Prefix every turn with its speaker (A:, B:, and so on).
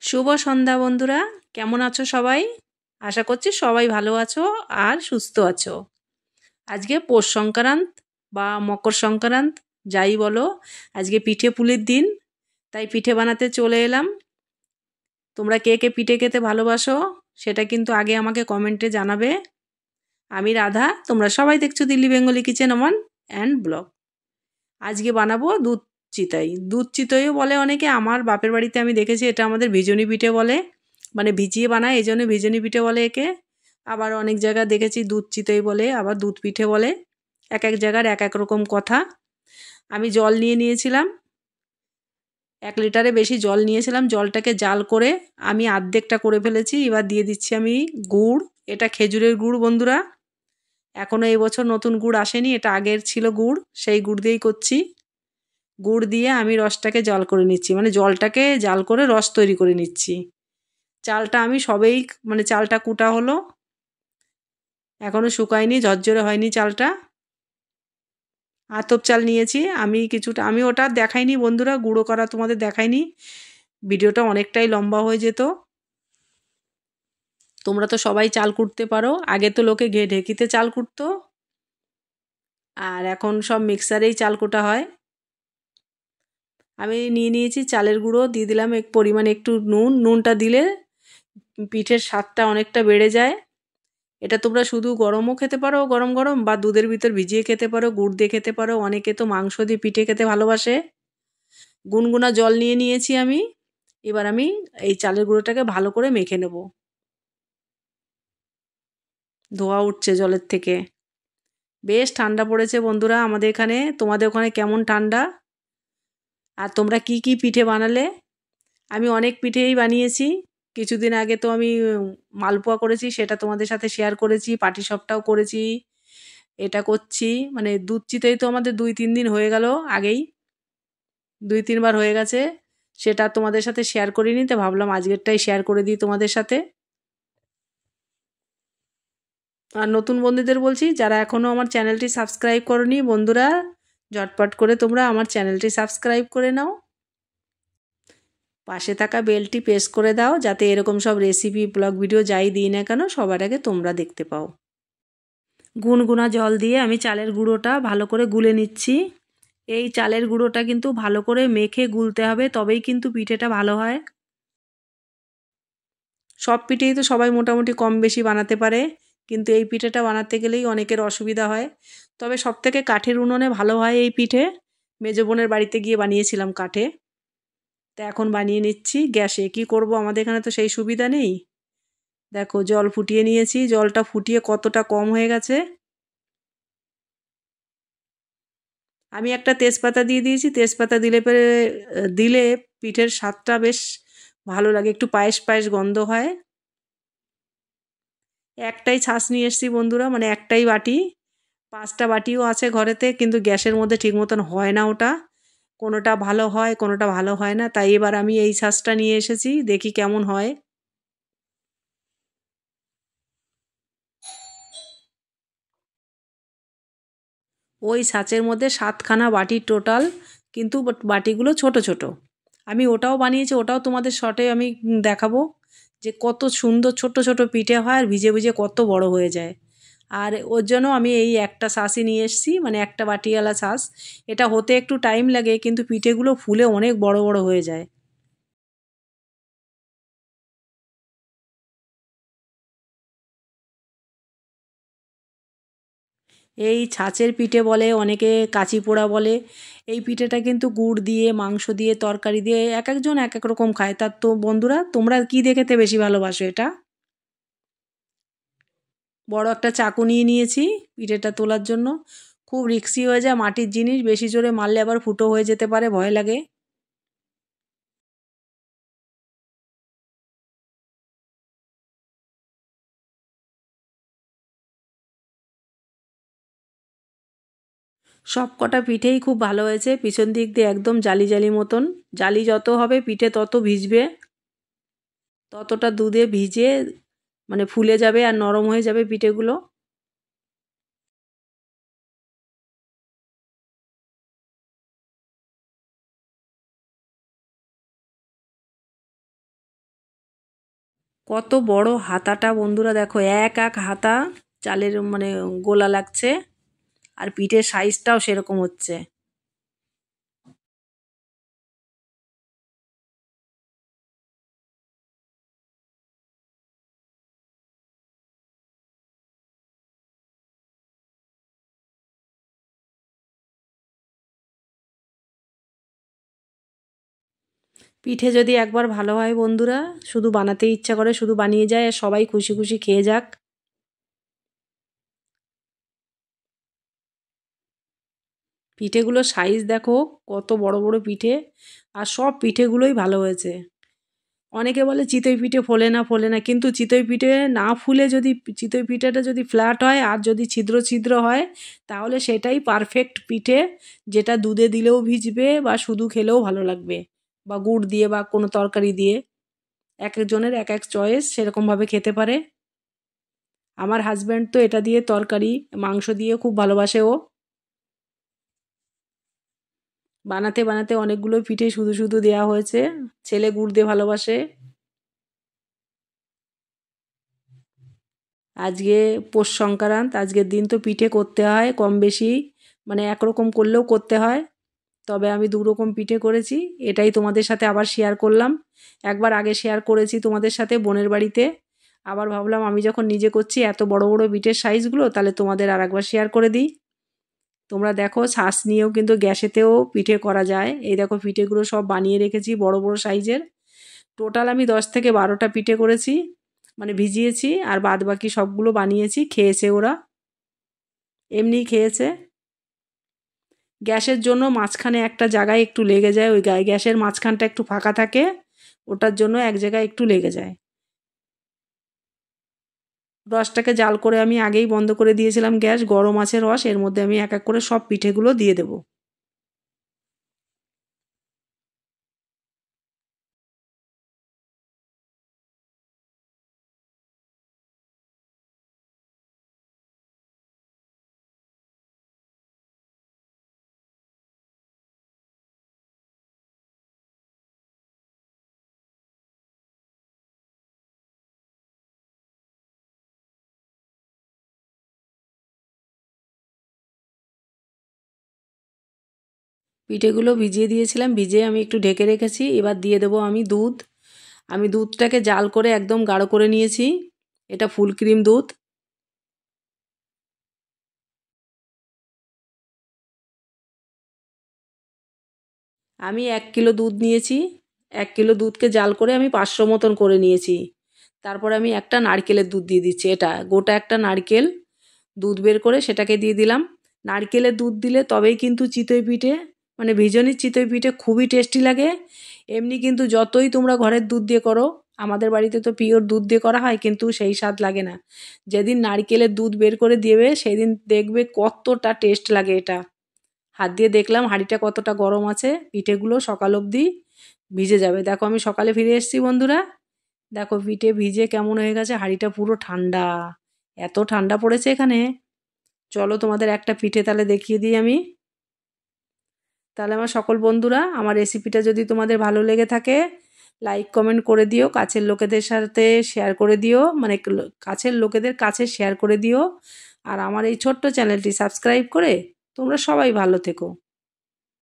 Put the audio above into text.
A: শুভ সন্ধ্যা বন্ধুরা, কেমন আছো সবাই? আশা করছি সবাই ভালো আছো আর সুস্থ আছো। আজকে পৌষ সংক্রান্ত বা মকর সংক্রান্ত যাই বলো, আজকে পিঠে পুলির দিন, তাই পিঠে বানাতে চলে এলাম। তোমরা কে কে পিঠে খেতে ভালোবাসো সেটা কিন্তু আগে আমাকে কমেন্টে জানাবে। আমি রাধা, তোমরা সবাই দেখছো Delhi Bengali kitchen one and blog. আজকে বানাবো দুধ চিতাই। দুধ চিতইও বলে অনেকে, আমার বাপের বাড়িতে আমি দেখেছি এটা আমাদের ভিজনি পিঠে বলে, মানে ভিজিয়ে বানায়, এই জন্য ভিজনি পিঠে বলে একে। আবার অনেক জায়গায় দেখেছি দুধ চিতই বলে, আবার দুধ পিঠে বলে। এক এক জায়গার এক এক রকম কথা। আমি জল নিয়ে নিয়েছিলাম, 1 লিটারে বেশি জল নিয়েছিলাম। জলটাকে জাল করে আমি আর্ধেকটা করে ফেলেছি। এবার দিয়ে দিচ্ছি আমি গুড়। এটা খেজুরের গুড় বন্ধুরা, এখনও এই বছর নতুন গুড় আসেনি, এটা আগের ছিল গুড়, সেই গুড় দিয়েই করছি। গুড় দিয়ে আমি রসটাকে জাল করে নিচ্ছি, মানে জলটাকে জাল করে রস তৈরি করে নিচ্ছি। চালটা আমি সবেই, মানে চালটা কুটা হলো, এখনও শুকায়নি, ঝরঝরে হয়নি চালটা। আতপ চাল নিয়েছি আমি কিছুটা, আমি ওটা দেখাইনি বন্ধুরা, গুঁড়ো করা তোমাদের দেখাইনি, ভিডিওটা অনেকটাই লম্বা হয়ে যেত। তোমরা তো সবাই চাল কুটতে পারো, আগে তো লোকে ঢেকিতে চাল কুটতো, আর এখন সব মিক্সারেই চাল কুটা হয়। আমি নিয়ে নিয়েছি চালের গুঁড়ো, দিয়ে দিলাম এক পরিমাণে একটু নুন। নুনটা দিলে পিঠের স্বাদটা অনেকটা বেড়ে যায়। এটা তোমরা শুধু গরমও খেতে পারো, গরম গরম, বা দুধের ভিতর ভিজিয়ে খেতে পারো, গুড় দিয়ে খেতে পারো। অনেকে তো মাংস দিয়ে পিঠে খেতে ভালোবাসে। গুনগুনা জল নিয়ে নিয়েছি আমি। এবার আমি এই চালের গুঁড়োটাকে ভালো করে মেখে নেব। ধোয়া উঠছে জলের থেকে। বেশ ঠান্ডা পড়েছে বন্ধুরা আমাদের এখানে, তোমাদের ওখানে কেমন ঠান্ডা? আর তোমরা কি কি পিঠে বানালে? আমি অনেক পিঠেই বানিয়েছি। কিছুদিন আগে তো আমি মালপোয়া করেছি, সেটা তোমাদের সাথে শেয়ার করেছি। পাটিসাপটাও করেছি, এটা করছি। মানে দুধ চিতই তো আমাদের 2-3 দিন হয়ে গেল আগেই, 2-3 বার হয়ে গেছে। সেটা তোমাদের সাথে শেয়ার করিনি, তো ভাবলাম আজকেরটাই শেয়ার করে দিই তোমাদের সাথে। আর নতুন বন্ধুদের বলছি, যারা এখনও আমার চ্যানেলটি সাবস্ক্রাইব করনি বন্ধুরা, ঝটপট করে তোমরা আমার চ্যানেলটি সাবস্ক্রাইব করে নাও। পাশে থাকা বেলটি প্রেস করে দাও, যাতে এরকম সব রেসিপি ব্লগ ভিডিও যাই দিই না কেন সবার আগে তোমরা দেখতে পাও। গুনগুনা জল দিয়ে আমি চালের গুঁড়োটা ভালো করে গুলে নিচ্ছি। এই চালের গুঁড়োটা কিন্তু ভালো করে মেখে গুলতে হবে, তবেই কিন্তু পিঠেটা ভালো হয়। সব পিঠেই তো সবাই মোটামুটি কম বেশি বানাতে পারে, কিন্তু এই পিঠেটা বানাতে গেলেই অনেকের অসুবিধা হয়। তবে সবথেকে কাঠের উনুনে ভালো হয় এই পিঠে। মেজো বোনের বাড়িতে গিয়ে বানিয়েছিলাম কাঠে, তা এখন বানিয়ে নিচ্ছি গ্যাসে। কি করব, আমাদের এখানে তো সেই সুবিধা নেই। দেখো জল ফুটিয়ে নিয়েছি, জলটা ফুটিয়ে কতটা কম হয়ে গেছে। আমি একটা তেজপাতা দিয়ে দিয়েছি, তেজপাতা দিলে পরে দিলে পিঠের স্বাদটা বেশ ভালো লাগে, একটু পায়েস পায়েস গন্ধ হয়। একটাই ছাঁচ নিয়ে এসেছি বন্ধুরা, মানে একটাই বাটি। 5টা বাটিও আছে ঘরেতে, কিন্তু গ্যাসের মধ্যে ঠিক মতন হয় না ওটা। কোনোটা ভালো হয়, কোনোটা ভালো হয় না, তাই এবার আমি এই ছাঁচটা নিয়ে এসেছি, দেখি কেমন হয়। ওই ছাঁচের মধ্যে 7খানা বাটি টোটাল, কিন্তু বাটিগুলো ছোট ছোট। আমি ওটাও বানিয়েছি, ওটাও তোমাদের শর্টে আমি দেখাবো যে কত সুন্দর ছোট ছোট পিঠে হয়, আর ভিজে ভিজে কত বড় হয়ে যায়। আর ওর জন্য আমি এই একটা শাঁসই নিয়ে এসেছি, মানে একটা বাটিওয়ালা শাঁস। এটা হতে একটু টাইম লাগে, কিন্তু পিঠেগুলো ফুলে অনেক বড় বড় হয়ে যায়। এই ছাঁচের পিঠে বলে অনেকে, কাঁচি পোড়া বলে। এই পিঠেটা কিন্তু গুড় দিয়ে, মাংস দিয়ে, তরকারি দিয়ে এক একজন এক এক রকম খায়। তার তো বন্ধুরা তোমরা কি দিয়ে খেতে বেশি ভালোবাসো এটা? বড় একটা চাকু নিয়ে নিয়েছি পিঠেটা তোলার জন্য। খুব রিস্কি হয়ে যায়, মাটির জিনিস বেশি জোরে মারলে আবার ফুটো হয়ে যেতে পারে, ভয় লাগে। সব কটা পিঠেই খুব ভালো হয়েছে, পিছন দিক দিয়ে একদম জালি জালি মতন। জালি যত হবে পিঠে তত ভিজবে, ততটা দুধে ভিজে মানে ফুলে যাবে আর নরম হয়ে যাবে পিঠেগুলো। কত বড় হাতাটা বন্ধুরা, দেখো এক এক হাতা চালের মানে গোলা লাগছে, আর পিঠের সাইজটাও সেরকম হচ্ছে। পিঠে যদি একবার ভালো হয় বন্ধুরা, শুধু বানাতেই ইচ্ছা করে, শুধু বানিয়ে যায় আর সবাই খুশি খুশি খেয়ে যাক। পিঠেগুলোর সাইজ দেখো, কত বড় বড় পিঠে, আর সব পিঠেগুলোই ভালো হয়েছে। অনেকে বলে চিতই পিঠে ফোলে না, কিন্তু চিতই পিঠে না ফুলে যদি চিতই পিঠেটা যদি ফ্ল্যাট হয় আর যদি ছিদ্র ছিদ্র হয়, তাহলে সেটাই পারফেক্ট পিঠে, যেটা দুধে দিলেও ভিজবে বা শুধু খেলেও ভালো লাগবে, বা গুড় দিয়ে বা কোনো তরকারি দিয়ে। এক একজনের এক এক চয়েস, সেরকমভাবে খেতে পারে। আমার হাজব্যান্ড তো এটা দিয়ে তরকারি মাংস দিয়ে খুব ভালোবাসে ও। বানাতে বানাতে অনেকগুলো পিঠে শুধু শুধু দেওয়া হয়েছে। ছেলে গুড় দিয়ে ভালোবাসে। আজকে পৌষ সংক্রান্ত, আজকের দিন তো পিঠে করতে হয় কম বেশি, মানে একরকম করলেও করতে হয়। তবে আমি দু রকম পিঠে করেছি, এটাই তোমাদের সাথে আবার শেয়ার করলাম। একবার আগে শেয়ার করেছি তোমাদের সাথে বোনের বাড়িতে, আবার ভাবলাম আমি যখন নিজে করছি এত বড় বড় পিঠের সাইজগুলো, তাহলে তোমাদের আর একবার শেয়ার করে দিই। তোমরা দেখো, ছাঁচ নিয়েও কিন্তু গ্যাসেতেও পিঠে করা যায়। এই দেখো পিঠেগুলো সব বানিয়ে রেখেছি বড় বড় সাইজের। টোটাল আমি 10 থেকে 12টা পিঠে করেছি, মানে ভিজিয়েছি, আর বাদ বাকি সবগুলো বানিয়েছি। খেয়েছে ওরা, এমনিই খেয়েছে। গ্যাসের জন্য মাঝখানে একটা জায়গায় একটু লেগে যায়, ওই গ্যাসের মাঝখানটা একটু ফাঁকা থাকে, ওটার জন্য এক জায়গায় একটু লেগে যায়। রসটাকে জাল করে আমি আগেই বন্ধ করে দিয়েছিলাম গ্যাস, গরম আছে রস, এর মধ্যে আমি এক এক করে সব পিঠেগুলো দিয়ে দেবো। পিঠেগুলো ভিজিয়ে দিয়েছিলাম, ভিজিয়ে আমি একটু ঢেকে রেখেছি। এবার দিয়ে দেবো আমি দুধ। আমি দুধটাকে জাল করে একদম গাঢ় করে নিয়েছি, এটা ফুল ক্রিম দুধ। আমি 1 কিলো দুধ নিয়েছি, 1 কিলো দুধকে জাল করে আমি 500 মতন করে নিয়েছি। তারপরে আমি একটা নারকেলের দুধ দিয়ে দিচ্ছি, এটা গোটা একটা নারকেল দুধ বের করে সেটাকে দিয়ে দিলাম। নারকেলের দুধ দিলে তবেই কিন্তু চিতই পিঠে, মানে ভিজনির চিতই পিঠে খুবই টেস্টি লাগে। এমনি কিন্তু যতই তোমরা ঘরের দুধ দিয়ে করো, আমাদের বাড়িতে তো পিওর দুধ দিয়ে করা হয়, কিন্তু সেই স্বাদ লাগে না। যেদিন নারকেলের দুধ বের করে দেবে সেদিন দেখবে কতটা টেস্ট লাগে এটা। হাত দিয়ে দেখলাম হাঁড়িটা কতটা গরম আছে, পিঠেগুলো সকাল অবধি ভিজে যাবে। দেখো আমি সকালে ফিরে এসেছি বন্ধুরা, দেখো পিঠে ভিজে কেমন হয়ে গেছে, হাঁড়িটা পুরো ঠান্ডা। এত ঠান্ডা পড়েছে এখানে। চলো তোমাদের একটা পিঠে তাহলে দেখিয়ে দিই আমি। তাহলে আমার সকল বন্ধুরা, আমার রেসিপিটা যদি তোমাদের ভালো লেগে থাকে, লাইক কমেন্ট করে দিও, কাছের লোকেদের সাথে শেয়ার করে দিও, মানে কাছের লোকেদের কাছে শেয়ার করে দিও। আর আমার এই ছোট্ট চ্যানেলটি সাবস্ক্রাইব করে তোমরা সবাই ভালো থেকো।